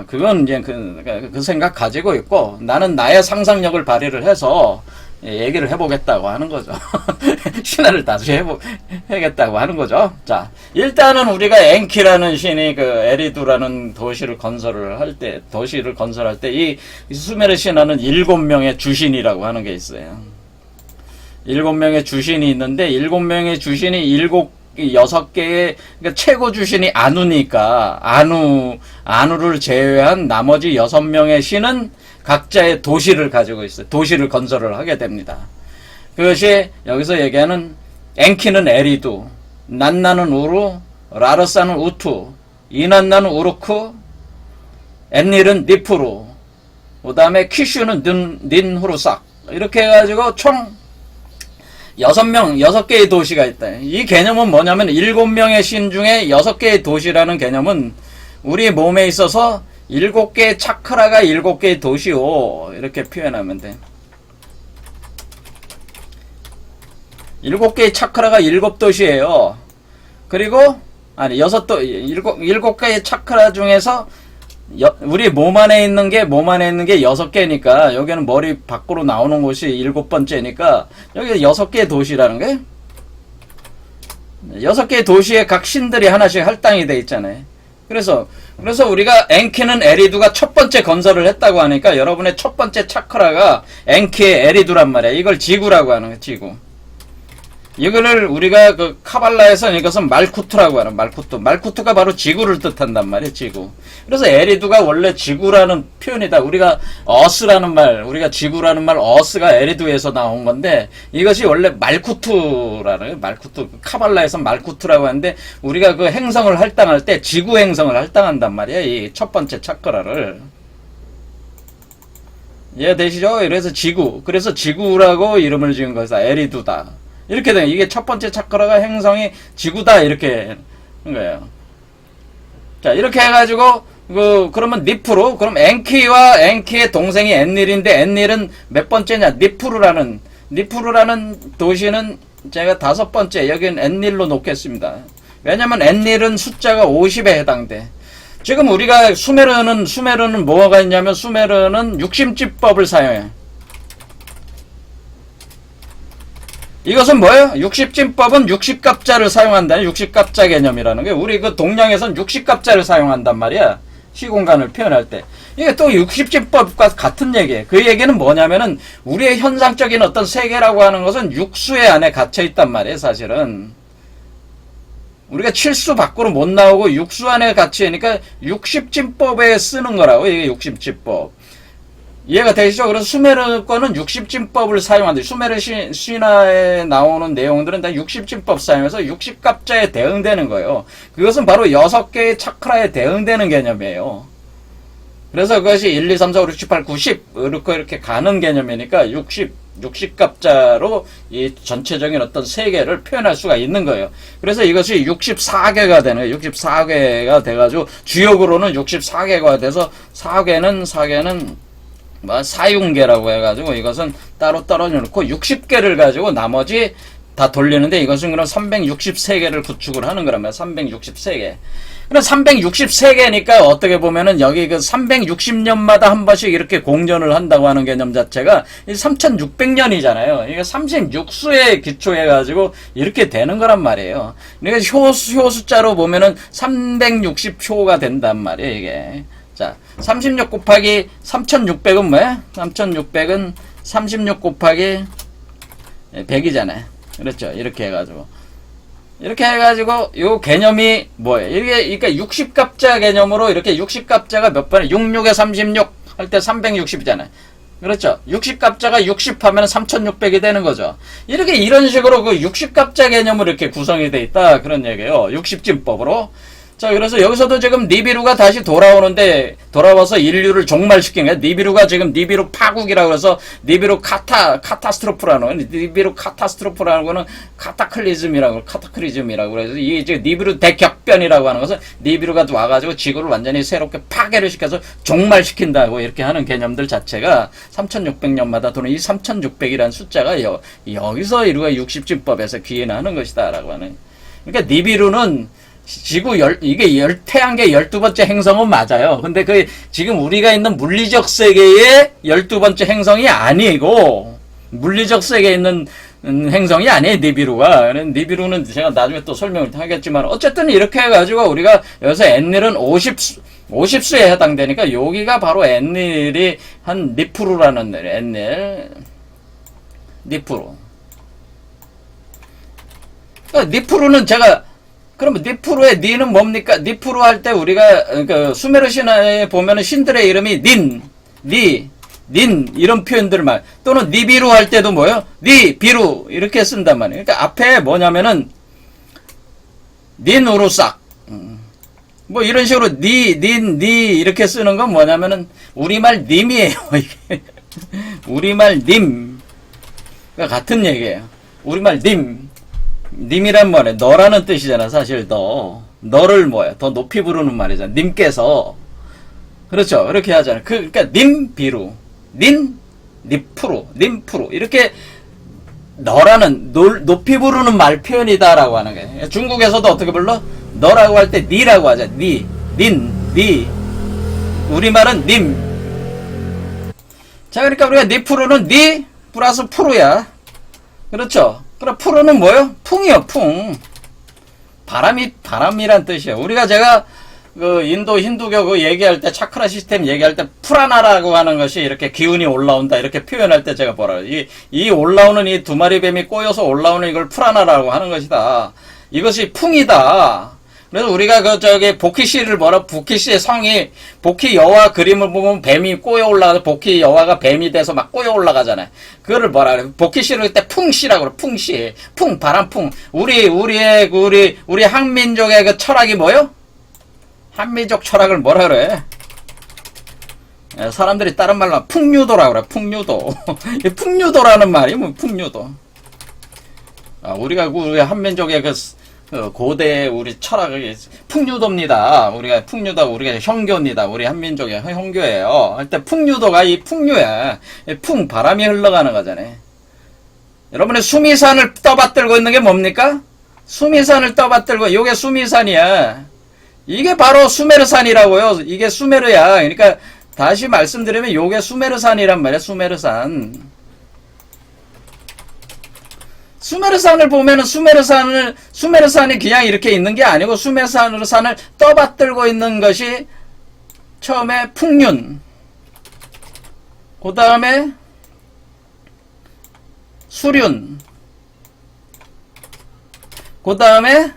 그건 이제 그 생각 가지고 있고, 나는 나의 상상력을 발휘를 해서 얘기를 해보겠다고 하는 거죠. 신화를 다시 해보겠다고 하는 거죠. 자, 일단은 우리가 엔키라는 신이 에리두라는 도시를 건설할 때 이 수메르 신화는 7명의 주신이라고 하는 게 있어요. 7명의 주신이 있는데, 7명의 주신이 6개의, 그러니까 최고 주신이 아누니까, 아누를 제외한 나머지 6명의 신은 각자의 도시를 가지고 있어요. 도시를 건설을 하게 됩니다. 그것이 여기서 얘기하는 엔키는 에리두, 난나는 우루, 라르사는 우투, 이난나는 우르크, 엔닐은 니프루, 그 다음에 키슈는 닌후루삭. 이렇게 해가지고 총 6개의 도시가 있다. 이 개념은 뭐냐면 7명의 신 중에 6개의 도시라는 개념은 우리 몸에 있어서 7개의 차크라가 7개의 도시요. 이렇게 표현하면 돼. 7개의 차크라가 7도시예요. 그리고 7개의 차크라 중에서 우리 몸 안에 있는 게 6개니까 여기는 머리 밖으로 나오는 곳이 7번째니까 여기 6개의 도시라는 게 6개의 도시에 각 신들이 하나씩 할당이 돼 있잖아요. 그래서 우리가 엔키는 에리두가 첫 번째 건설을 했다고 하니까 여러분의 첫 번째 차크라가 엔키의 에리두란 말이야. 이걸 지구라고 하는 거야, 지구. 이거를 우리가 카발라에서 이것은 말쿠트라고 하는, 말쿠트가 바로 지구를 뜻한단 말이에요, 지구. 그래서 에리두가 원래 지구라는 표현이다. 우리가 지구라는 말, 어스가 에리두에서 나온 건데, 이것이 원래 말쿠트라는, 카발라에서 말쿠트라고 하는데, 우리가 그 행성을 할당할 때 지구 행성을 할당한단 말이에요, 이 첫 번째 차크라를. 이해되시죠? 그래서 지구라고 이름을 지은 거에서 에리두다. 이렇게 돼. 이게 첫 번째 차크라가 행성이 지구다. 이렇게 한 거예요. 자, 이렇게 해가지고, 그러면 니프루, 그럼 엔키의 동생이 엔닐인데, 엔닐은 몇 번째냐? 니프루라는 도시는 제가 5번째, 여기는 엔닐로 놓겠습니다. 왜냐면 엔닐은 숫자가 50에 해당돼. 지금 우리가 수메르는 뭐가 있냐면, 수메르는 육심지법을 사용해. 이것은 뭐예요? 60진법은 60갑자를 사용한다는 60갑자 개념이라는 게, 우리 동양에선 60갑자를 사용한단 말이야. 시공간을 표현할 때. 이게 또 60진법과 같은 얘기예요. 그 얘기는 뭐냐면은 우리의 현상적인 어떤 세계라고 하는 것은 육수의 안에 갇혀 있단 말이에요, 사실은. 우리가 칠수 밖으로 못 나오고 육수 안에 갇혀 있으니까 60진법에 쓰는 거라고, 이게 60진법. 이해가 되시죠? 그래서 수메르 거는 60진법을 사용한다. 수메르 신화에 나오는 내용들은 다 60진법 사용해서 60갑자에 대응되는 거예요. 그것은 바로 6개의 차크라에 대응되는 개념이에요. 그래서 그것이 1, 2, 3, 4, 5, 6, 7, 8, 9, 10 이렇게 가는 개념이니까 60갑자로 이 전체적인 어떤 세계를 표현할 수가 있는 거예요. 그래서 이것이 64개가 되는 거예요. 64개가 돼가지고 주역으로는 64개가 돼서 사계는 사윤계라고 해가지고 이것은 따로 떨어져놓고 60개를 가지고 나머지 다 돌리는데, 이것은 그럼 363개를 구축을 하는 거란 말이야. 363개. 그럼 363개니까 어떻게 보면은 여기 그 360년마다 한 번씩 이렇게 공전을 한다고 하는 개념 자체가 3600년이잖아요. 이게 36수에 기초해가지고 이렇게 되는 거란 말이에요. 그러니까 효 숫자로 보면은 360효가 된단 말이에요, 이게. 자, 36 곱하기 3600은 뭐야? 3600은 36 곱하기 100이잖아요. 그렇죠. 이렇게 해가지고 요 개념이 뭐예요? 이게 그러니까 60갑자 개념으로 이렇게 60갑자가 몇 번에 66에 36 할 때 360이잖아요. 그렇죠. 60갑자가 60 하면 3600이 되는 거죠. 이런 식으로 그 60갑자 개념으로 이렇게 구성이 돼 있다. 그런 얘기예요. 60진법으로. 자, 그래서 여기서도 지금 니비루가 다시 돌아와서 인류를 종말시킨 거야. 니비루가 지금 니비루 파국이라고 해서 니비루 카타스트로프라는 거는 카타클리즘이라고 그래서 이게 지금 니비루 대격변이라고 하는 것은 니비루가 와가지고 지구를 완전히 새롭게 파괴를 시켜서 종말시킨다고 이렇게 하는 개념들 자체가 3600년마다 도는 이 3600이라는 숫자가 여기서 우리가 60진법에서 기인하는 것이다라고 하는. 그러니까 니비루는 이게 태양계 12번째 행성은 맞아요. 근데 지금 우리가 있는 물리적 세계의 12번째 행성이 아니고, 물리적 세계에 있는 행성이 아니에요, 니비루가. 니비루는 제가 나중에 또 설명을 하겠지만, 어쨌든 이렇게 해가지고 우리가 여기서 N일은 50수에 해당되니까, 여기가 바로 N일이 한 니프루라는 일, N일. 니프루. 니프루는 그러면 니프루의 니는 뭡니까? 니프루 할 때 우리가 그 수메르 신화에 보면은 신들의 이름이 닌 이런 표현들을 또는 니비루 할 때도 뭐예요? 니비루 이렇게 쓴단 말이에요. 그러니까 앞에 뭐냐면은 닌우루싹 뭐 이런 식으로 니 이렇게 쓰는 건 뭐냐면은 우리말 님이에요. 이게 우리말 님 같은 얘기예요. 우리말 님이란 말에 너라는 뜻이잖아. 사실 너를 더 높이 부르는 말이잖아. 님께서. 그렇죠. 그렇게 하잖아. 그러니까 님비루, 님프루 이렇게 너라는 높이 부르는 말 표현이다라고 하는 거예요. 중국에서도 어떻게 불러? 너라고 할 때 니라고 하자. 니. 우리말은 님. 자, 그러니까 우리가 니프루는 니 플러스 프루야. 그렇죠. 그럼 프로는 뭐요? 풍이요, 풍. 바람이란 뜻이에요. 제가 그 인도 힌두교 그 얘기할 때 차크라 시스템 얘기할 때 프라나라고 하는 것이 이렇게 기운이 올라온다 이렇게 표현할 때 제가 이 올라오는 이 두 마리 뱀이 꼬여서 올라오는 이걸 프라나라고 하는 것이다. 이것이 풍이다. 그래서 우리가 보키시를 보키시의 성이 보키 여와 그림을 보면 뱀이 꼬여 올라가서 보키 여와가 뱀이 돼서 막 꼬여 올라가잖아요. 그거를 그래? 보키시를 그때 풍시라고 그래. 풍시. 바람풍. 우리 한민족의 그 철학이 뭐요? 한민족 철학을 뭐라 그래? 사람들이 다른 말로 풍류도라고 그래. 풍류도. 풍류도라는 말이 뭐 풍류도. 우리 한민족의 고대 우리 철학이 풍류도입니다. 우리가 형교입니다. 우리 한민족의 형교예요. 할 때 풍류도가 이 풍류야. 바람이 흘러가는 거잖아요. 여러분의 수미산을 떠받들고 있는 게 뭡니까? 수미산을 떠받들고 요게 수미산이야. 이게 바로 수메르산이라고요. 이게 수메르야. 그러니까 다시 말씀드리면 요게 수메르산이란 말이야. 수메르산을 보면은 수메르산이 그냥 이렇게 있는 게 아니고 수메르산을 떠받들고 있는 것이 처음에 풍륜, 그 다음에 수륜, 그 다음에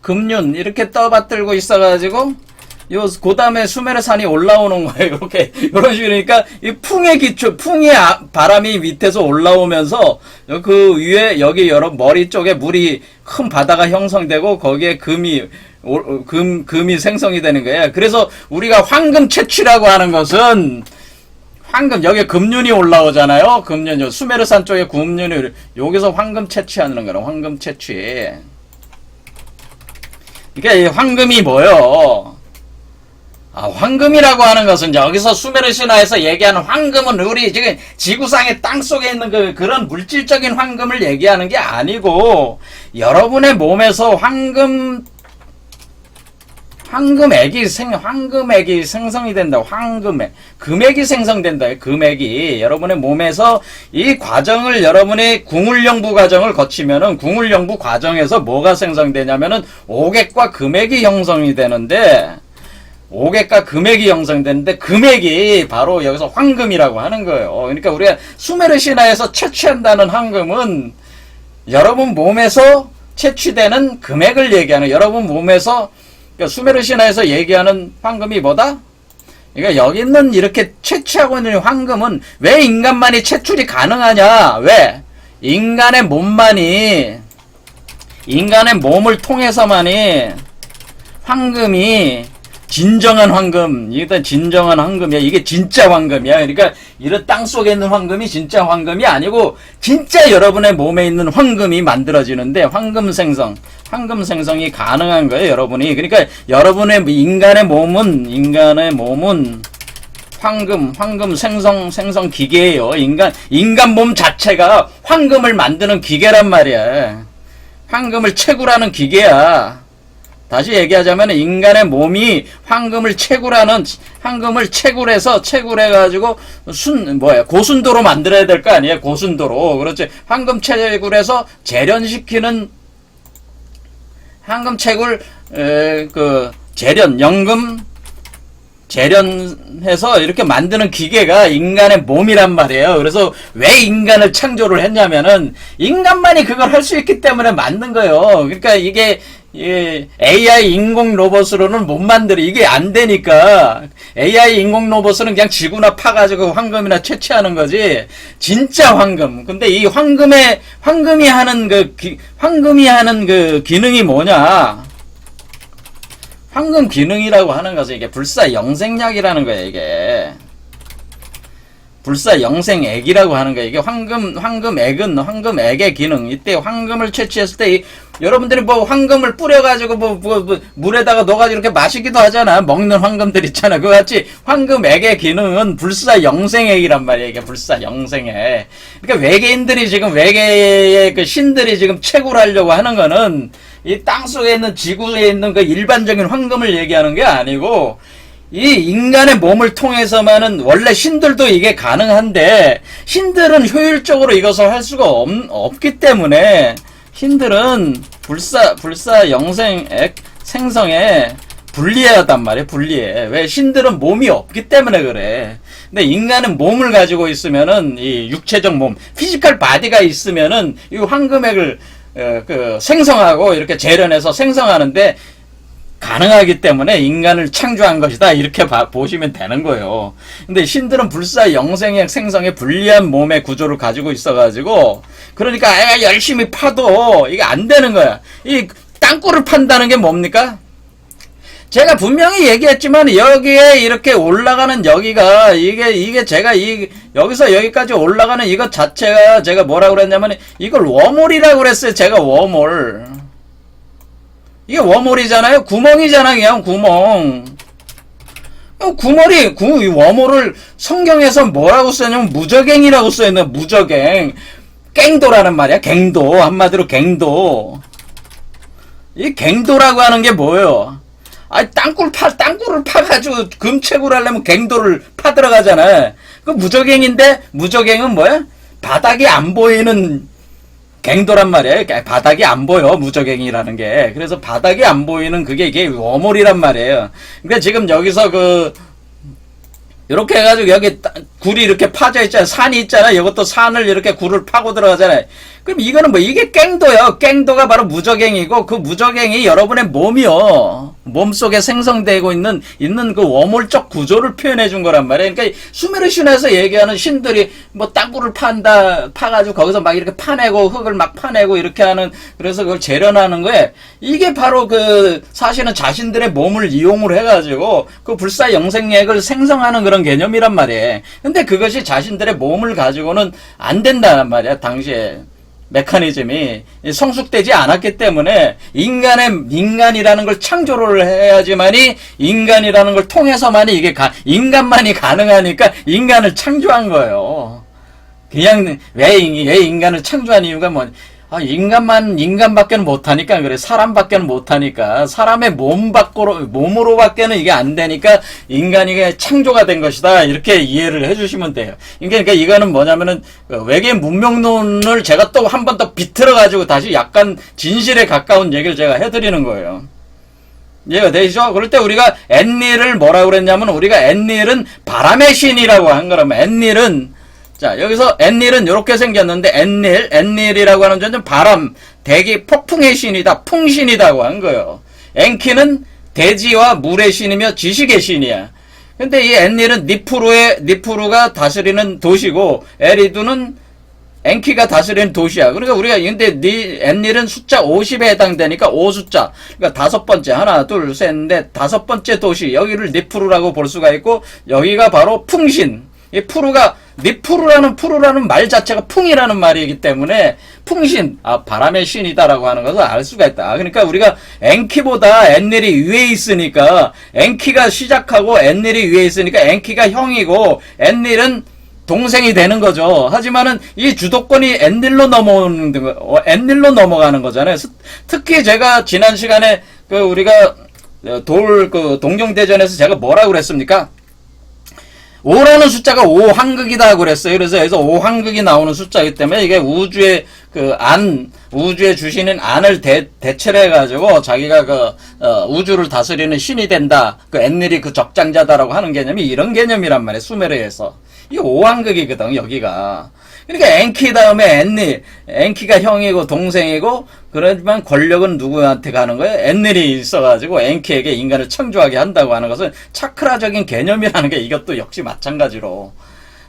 금륜 이렇게 떠받들고 있어가지고 그 다음에 수메르산이 올라오는 거예요. 이렇게, 이런 식이니까, 이 풍의 기초, 바람이 밑에서 올라오면서, 그 위에, 여기 머리 쪽에 물이, 큰 바다가 형성되고, 거기에 금이 생성이 되는 거예요. 그래서 우리가 황금 채취라고 하는 것은, 여기 금륜이 올라오잖아요. 수메르산 쪽에 금륜이, 여기서 황금 채취하는 거예요. 황금 채취. 그러니까 이 황금이 뭐요? 황금이라고 하는 것은 여기서 수메르 신화에서 얘기하는 황금은 우리 지금 지구상의 땅 속에 있는 그런 물질적인 황금을 얘기하는 게 아니고 여러분의 몸에서 황금 황금액이 생성이 된다. 금액이 생성된다. 금액이 여러분의 몸에서 이 과정을 여러분의 궁울영부 과정을 거치면은 궁울영부 과정에서 뭐가 생성되냐면은 오객과 금액이 형성이 되는데 금액이 바로 여기서 황금이라고 하는 거예요. 그러니까 우리가 수메르 신화에서 채취한다는 황금은 여러분 몸에서 채취되는 금액을 얘기하는 여러분 몸에서 그러니까 수메르 신화에서 얘기하는 황금이 뭐다? 그러니까 여기 있는 이렇게 채취하고 있는 황금은 왜 인간만이 채출이 가능하냐? 왜? 인간의 몸을 통해서만이 황금이 진정한 황금, 이게 진정한 황금이야. 이게 진짜 황금이야. 그러니까 이런 땅 속에 있는 황금이 진짜 황금이 아니고 진짜 여러분의 몸에 있는 황금이 만들어지는데 황금 생성이 가능한 거예요, 여러분이. 그러니까 여러분의 인간의 몸은 황금 생성 기계예요. 인간 몸 자체가 황금을 만드는 기계란 말이야. 황금을 채굴하는 기계야. 다시 얘기하자면 인간의 몸이 황금을 채굴해가지고 고순도로 만들어야 될 거 아니에요. 고순도로. 그렇지. 황금 채굴해서 재련시키는 황금 채굴 연금 재련해서 이렇게 만드는 기계가 인간의 몸이란 말이에요. 그래서 왜 인간을 창조를 했냐면은 인간만이 그걸 할 수 있기 때문에 만든 거예요. 그러니까 이게 AI 인공 로봇으로는 못 만들어. 이게 안 되니까. AI 인공 로봇은 그냥 지구나 파가지고 황금이나 채취하는 거지. 진짜 황금. 근데 이 황금이 하는 그 기능이 뭐냐? 황금 기능이라고 하는 것은 이게 불사영생약이라는 거예요, 이게. 불사영생액이라고 하는 거예요. 이게 황금액은 황금액의 기능. 이때 황금을 채취했을 때 여러분들이 황금을 뿌려가지고 물에다가 넣어가지고 이렇게 마시기도 하잖아. 먹는 황금들 있잖아. 그거 같이 황금액의 기능은 불사영생액이란 말이에요. 이게 불사영생액. 그러니까 외계의 그 신들이 지금 채굴하려고 하는 거는 이 땅속에 있는 지구에 있는 그 일반적인 황금을 얘기하는 게 아니고 이 인간의 몸을 통해서만은 원래 신들도 이게 가능한데 신들은 효율적으로 이것을 할 수가 없기 때문에 신들은 불사 영생액 생성에 불리하단 말이에요. 불리해. 왜? 신들은 몸이 없기 때문에 그래. 근데 인간은 몸을 가지고 있으면은 이 육체적 몸, 피지컬 바디가 있으면은 이 황금액을 생성하고 이렇게 재련해서 생성하는데 가능하기 때문에 인간을 창조한 것이다. 이렇게 보시면 되는 거예요. 근데 신들은 불사 영생액 생성에 불리한 몸의 구조를 가지고 있어가지고 그러니까 열심히 파도 이게 안 되는 거야. 이 땅굴을 판다는 게 뭡니까? 제가 분명히 얘기했지만 여기에 이렇게 올라가는 여기가 이게 제가 여기서 여기까지 올라가는 이것 자체가 제가 뭐라고 그랬냐면 이걸 워몰이라고 그랬어요. 제가 워몰. 이게 워몰이잖아요. 구멍이잖아. 그냥 구멍. 워몰을 성경에서 뭐라고 써냐면 무저갱이라고 써있는 무저갱. 갱도라는 말이야. 갱도. 한마디로 갱도. 이 갱도라고 하는 게 뭐예요? 땅굴을 파가지고 금채굴 하려면 갱도를 파 들어가잖아. 그 무저갱인데, 무저갱은 뭐야? 바닥이 안 보이는 갱도란 말이에요. 바닥이 안 보여, 무저갱이라는 게. 그래서 바닥이 안 보이는 이게 워몰이란 말이에요. 그러니까 지금 여기서 이렇게 해가지고 여기 굴이 이렇게 파져 있잖아. 산이 있잖아. 이것도 산을 이렇게 굴을 파고 들어가잖아요. 그럼 이거는 이게 갱도요. 갱도가 바로 무저갱이고 그 무저갱이 여러분의 몸이요. 몸속에 생성되고 있는 그 워몰적 구조를 표현해 준 거란 말이에요. 그러니까 수메르 신화에서 얘기하는 신들이 땅굴을 파가지고 거기서 막 이렇게 파내고 흙을 막 파내고 이렇게 하는 그래서 그걸 재련하는 거에 이게 바로 사실은 자신들의 몸을 이용을 해가지고 그 불사 영생액을 생성하는 그런 개념이란 말이에요. 근데 그것이 자신들의 몸을 가지고는 안 된다는 말이야. 당시에. 메커니즘이 성숙되지 않았기 때문에 인간이라는 걸 창조를 해야지만이 인간이라는 걸 통해서만이 인간만이 가능하니까 인간을 창조한 거예요. 그냥 왜 인간을 창조한 이유가 인간밖에는 못하니까, 그래. 사람밖에는 못하니까. 사람의 몸으로밖에는 이게 안 되니까, 인간이 창조가 된 것이다. 이렇게 이해를 해주시면 돼요. 그러니까 이거는 뭐냐면은, 외계 문명론을 제가 또 한 번 더 비틀어가지고 다시 약간 진실에 가까운 얘기를 제가 해드리는 거예요. 이해가 되시죠? 그럴 때 우리가 엔닐을 뭐라고 그랬냐면, 우리가 엔닐은 바람의 신이라고 한 거라면, 엔닐은, 자, 여기서 엔닐은 이렇게 생겼는데, 엔닐이라고 하는 존재는 바람, 대기, 폭풍의 신이다, 풍신이다고 한 거예요. 엔키는 대지와 물의 신이며 지식의 신이야. 근데 이 엔닐은 니푸루가 다스리는 도시고, 에리두는 엔키가 다스리는 도시야. 그러니까 우리가, 근데 엔닐은 숫자 50에 해당되니까 5숫자. 그러니까 다섯 번째, 하나, 둘, 셋, 넷, 다섯 번째 도시. 여기를 니푸루라고 볼 수가 있고, 여기가 바로 풍신. 이 푸르라는 말 자체가 풍이라는 말이기 때문에 풍신, 바람의 신이다라고 하는 것을 알 수가 있다. 그러니까 우리가 엔키보다 엔닐이 위에 있으니까, 엔키가 시작하고 엔닐이 위에 있으니까 엔키가 형이고, 엔닐은 동생이 되는 거죠. 하지만은 이 주도권이 엔닐로 넘어가는 거잖아요. 특히 제가 지난 시간에 우리가 동경대전에서 제가 뭐라고 그랬습니까? 5라는 숫자가 5황극이다 그랬어요. 그래서 여기서 5황극이 나오는 숫자이기 때문에 이게 우주의 우주의 주신인 안을 대체를 해가지고 자기가 우주를 다스리는 신이 된다. 엔닐이 적장자다라고 하는 개념이 이런 개념이란 말이에요. 수메르에서. 이게 5황극이거든, 여기가. 그러니까 엔키 다음에 엔키가 형이고 동생이고, 그렇지만 권력은 누구한테 가는 거예요? 엔닐이 있어가지고 엔키에게 인간을 창조하게 한다고 하는 것은 차크라적인 개념이라는 게 이것도 역시 마찬가지로.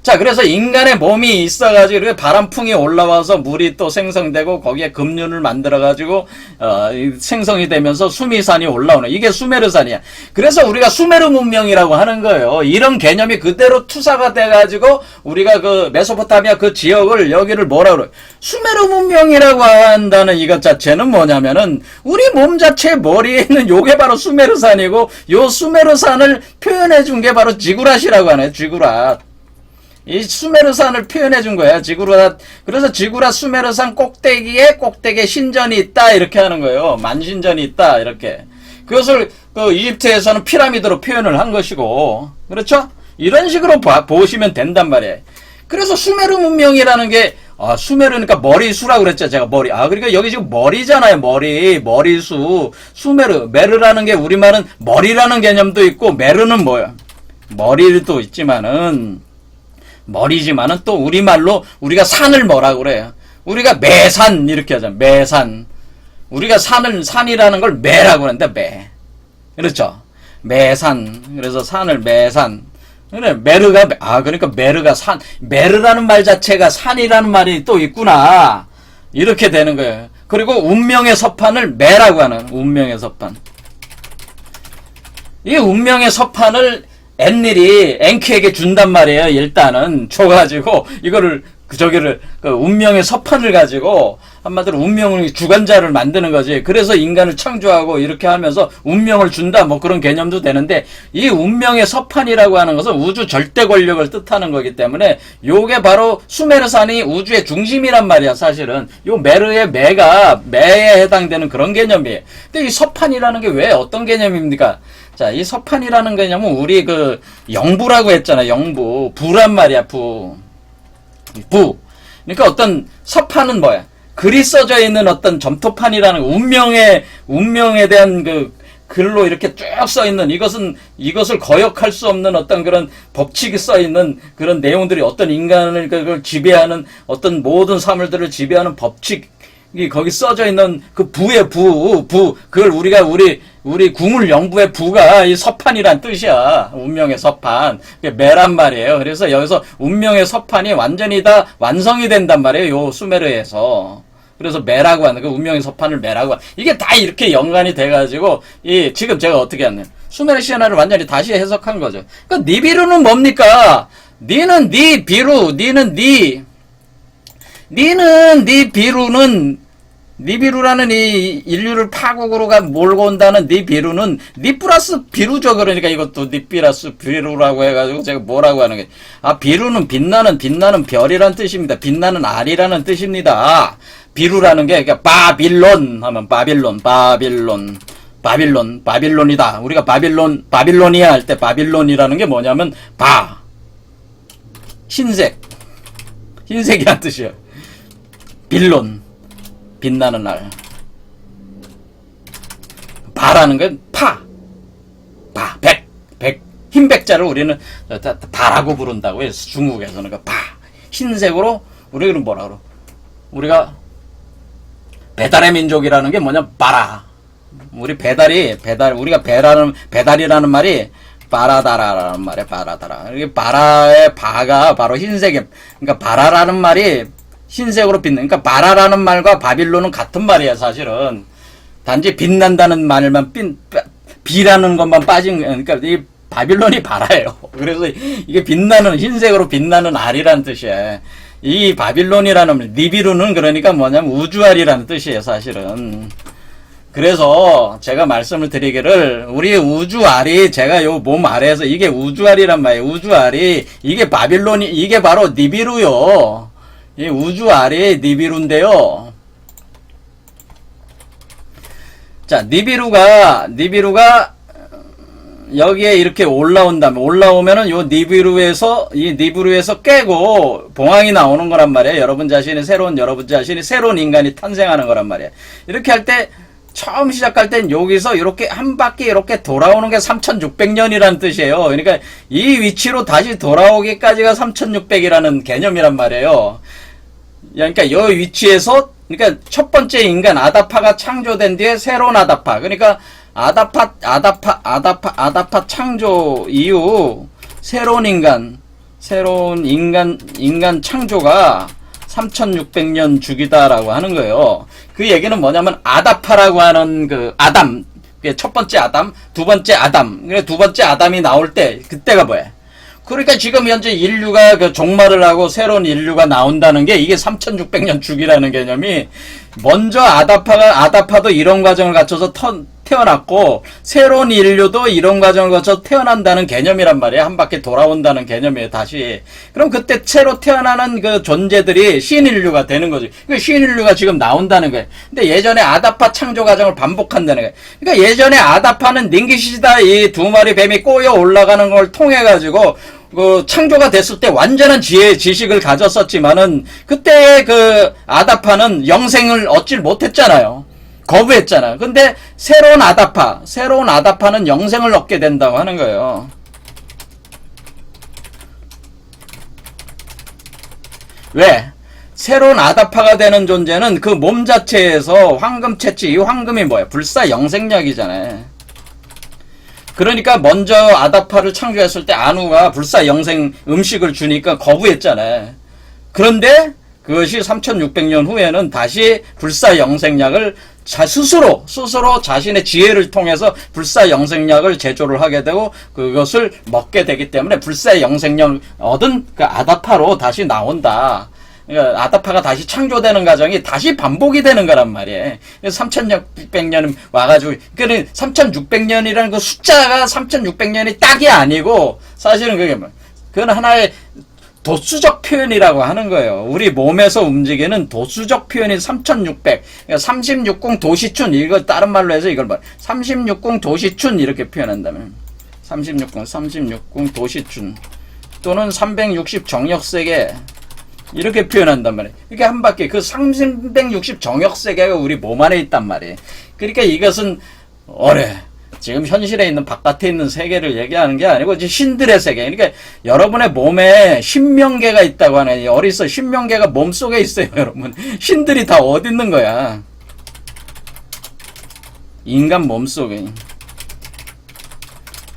자, 그래서 인간의 몸이 있어가지고 이렇게 바람풍이 올라와서 물이 또 생성되고 거기에 급륜을 만들어가지고 생성이 되면서 수미산이 올라오는, 이게 수메르산이야. 그래서 우리가 수메르 문명이라고 하는 거예요. 이런 개념이 그대로 투사가 돼가지고 우리가 메소포타미아 지역을 여기를 뭐라 그래? 수메르 문명이라고 한다는 이것 자체는 뭐냐면은 우리 몸 자체 머리에 있는 요게 바로 수메르산이고, 요 수메르산을 표현해 준 게 바로 지구랏이라고 하네. 지구랏. 이 수메르산을 표현해 준 거야, 지구랏. 그래서 지구랏 수메르산 꼭대기에 신전이 있다, 이렇게 하는 거예요. 만신전이 있다, 이렇게. 그것을 이집트에서는 피라미드로 표현을 한 것이고, 그렇죠? 이런 식으로 보시면 된단 말이에요. 그래서 수메르 문명이라는 게, 수메르니까 머리수라고 그랬죠, 제가 머리. 그러니까 여기 지금 머리잖아요, 머리수. 메르라는 게 우리말은 머리라는 개념도 있고, 메르는 뭐야? 머리도 있지만은, 머리지만은 또 우리말로 우리가 산을 뭐라고 그래요? 우리가 매산 이렇게 하잖아. 매산. 우리가 산이라는 걸 매라고 그러는데 매. 그렇죠? 매산. 그래서 산을 매산. 그래, 그러니까 메르가 메르라는 말 자체가 산이라는 말이 또 있구나. 이렇게 되는 거예요. 그리고 운명의 서판을 매라고 하는, 운명의 서판. 이 운명의 서판을 엔닐이 엔키에게 준단 말이에요. 일단은 줘가지고 이거를 운명의 서판을 가지고 한마디로 운명의 주관자를 만드는 거지. 그래서 인간을 창조하고 이렇게 하면서 운명을 준다, 뭐 그런 개념도 되는데, 이 운명의 서판이라고 하는 것은 우주 절대 권력을 뜻하는 거기 때문에 요게 바로 수메르산이 우주의 중심이란 말이야. 사실은 요 메르의 매에 해당되는 그런 개념이에요. 근데 이 서판이라는 게 왜 어떤 개념입니까? 자, 이 서판이라는 개념은 우리 영부라고 했잖아. 영부. 부란 말이야, 부. 그러니까 어떤 서판은 뭐야? 글이 써져 있는 어떤 점토판이라는, 운명에 대한 글로 이렇게 쭉 써 있는, 이것을 거역할 수 없는 어떤 그런 법칙이 써 있는 그런 내용들이, 어떤 인간을 그걸 지배하는, 어떤 모든 사물들을 지배하는 법칙이 거기 써져 있는 부의 그걸 우리 궁을 영부의 부가 이 서판이란 뜻이야. 운명의 서판. 매란 말이에요. 그래서 여기서 운명의 서판이 완전히 다 완성이 된단 말이에요. 요 수메르에서. 그래서 매라고 하는, 운명의 서판을 매라고 하는. 이게 다 이렇게 연관이 돼가지고, 지금 제가 어떻게 하는, 수메르 시나를 완전히 다시 해석한 거죠. 그러니까 니비루는 뭡니까? 니는 니 비루, 니비루라는 이 인류를 파국으로 몰고 온다는 니비루는 니 플러스 비루죠. 그러니까 이것도 니 플러스 비루라고 해가지고 제가 뭐라고 하는 게, 비루는 빛나는 별이란 뜻입니다. 빛나는 알이라는 뜻입니다. 비루라는 게, 그러니까 바빌론 하면 바빌론이다. 우리가 바빌로니아 할 때 바빌론이라는 게 뭐냐면 흰색이란 뜻이에요. 빌론, 빛나는 날. 바라는 건 흰백자를 우리는 바라고 부른다고 해서 중국에서는 그 흰색으로 우리는 뭐라 그러? 우리가 배달의 민족이라는 게 뭐냐? 우리 우리가 배달이라는 말이 바라다라라는 말이야, 바라다라. 이게 바라의 바가 바로 흰색에, 그러니까 바라라는 말이 흰색으로 빛는, 그러니까 바라라는 말과 바빌론은 같은 말이야, 사실은. 단지 빛난다는 말만, 비라는 것만 빠진, 그러니까 이 바빌론이 바라예요. 그래서 이게 흰색으로 빛나는 알이라는 뜻이야. 이 바빌론이라는, 니비루는 그러니까 뭐냐면 우주알이라는 뜻이에요, 사실은. 그래서 제가 말씀을 드리기를, 우리 우주알이, 제가 요 몸 아래에서 이게 우주알이란 말이에요. 우주알이, 이게 이게 바로 니비루요. 이 우주알이 니비루인데요. 자, 니비루가 여기에 이렇게 올라오면은 이 니비루에서 깨고 봉황이 나오는 거란 말이에요. 여러분 자신이 새로운 인간이 탄생하는 거란 말이에요. 이렇게 할 때, 처음 시작할 땐 여기서 이렇게 한 바퀴 이렇게 돌아오는 게 3600년이라는 뜻이에요. 그러니까 이 위치로 다시 돌아오기까지가 3600이라는 개념이란 말이에요. 그러니까 이 위치에서, 그러니까 첫 번째 인간 아다파가 창조된 뒤에 새로운 아다파, 그러니까 아다파 창조 이후 새로운 인간 창조가 3600년 주기다라고 하는 거예요. 그 얘기는 뭐냐면 아다파라고 하는 첫 번째 아담, 두 번째 아담, 두 번째 아담이 나올 때 그때가 뭐야? 그러니까 지금 현재 인류가 종말을 하고 새로운 인류가 나온다는 게 이게 3600년 주기라는 개념이, 먼저 아다파도 이런 과정을 거쳐서 태어났고 새로운 인류도 이런 과정을 거쳐서 태어난다는 개념이란 말이에요. 한 바퀴 돌아온다는 개념이에요, 다시. 그럼 그때 새로 태어나는 그 존재들이 신인류가 되는 거지. 그 신인류가 지금 나온다는 거예요. 근데 예전에 아다파 창조 과정을 반복한다는 거예요. 그러니까 예전에 아다파는 닝기시다 이 두 마리 뱀이 꼬여 올라가는 걸 통해 가지고 창조가 됐을 때 완전한 지식을 가졌었지만은, 그때 아다파는 영생을 얻질 못했잖아요. 거부했잖아요. 근데 새로운 아다파는 영생을 얻게 된다고 하는 거예요. 왜? 새로운 아다파가 되는 존재는 그 몸 자체에서 황금 채취, 이 황금이 뭐야? 불사 영생력이잖아요. 그러니까 먼저 아다파를 창조했을 때 아누가 불사 영생 음식을 주니까 거부했잖아요. 그런데 그것이 3600년 후에는 다시 불사 영생약을 스스로 자신의 지혜를 통해서 불사 영생약을 제조를 하게 되고 그것을 먹게 되기 때문에 불사 영생약 얻은 그 아다파로 다시 나온다. 그러니까 아다파가 다시 창조되는 과정이 다시 반복이 되는 거란 말이에요. 3600년 와가지고, 그러니까 3600년이라는 그 숫자가 3600년이 딱이 아니고, 사실은 그건 하나의 도수적 표현이라고 하는 거예요. 우리 몸에서 움직이는 도수적 표현이 3600. 그러니까 36궁 도시춘, 이걸 다른 말로 해서 이걸 36궁 도시춘 이렇게 표현한다면. 36궁 도시춘. 또는 360 정역세계. 이렇게 표현한단 말이에요. 이렇게 한 바퀴, 360 정역세계가 우리 몸 안에 있단 말이에요. 그러니까 이것은 지금 현실에 있는 바깥에 있는 세계를 얘기하는 게 아니고 신들의 세계. 그러니까 여러분의 몸에 신명계가 있다고 하네. 어디서 신명계가 몸속에 있어요, 여러분. 신들이 다 어디 있는 거야? 인간 몸속에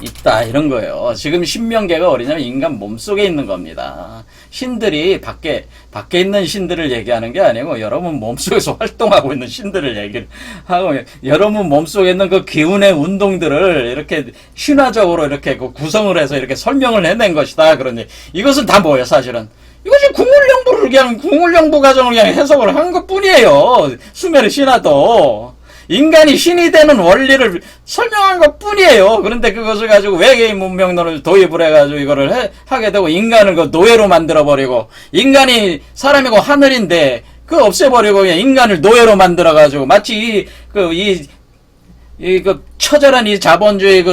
있다, 이런 거예요. 지금 신명계가 어디냐면 인간 몸속에 있는 겁니다. 신들이 밖에 있는 신들을 얘기하는 게 아니고 여러분 몸속에서 활동하고 있는 신들을 얘기를 하고, 여러분 몸속에 있는 그 기운의 운동들을 이렇게 신화적으로 이렇게 구성을 해서 이렇게 설명을 해낸 것이다. 그러니 이것은 다 뭐예요, 사실은? 이것이 궁울영부 과정을 그냥 해석을 한 것 뿐이에요. 수메르 신화도. 인간이 신이 되는 원리를 설명한 것 뿐이에요. 그런데 그것을 가지고 외계인 문명론을 도입을 해가지고 이거를 하게 되고, 인간을 노예로 만들어버리고, 인간이 사람이고 하늘인데 그 없애버리고 그냥 인간을 노예로 만들어가지고 마치 그 처절한 이 자본주의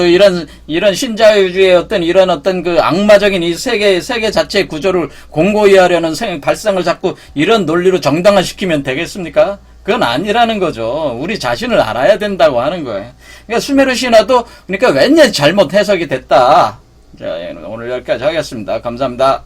이런 신자유주의 어떤 그 악마적인 이 세계 자체의 구조를 공고히 하려는 발상을 자꾸 이런 논리로 정당화시키면 되겠습니까? 그건 아니라는 거죠. 우리 자신을 알아야 된다고 하는 거예요. 그러니까 수메르 신화도 그러니까 왠지 잘못 해석이 됐다. 자, 오늘 여기까지 하겠습니다. 감사합니다.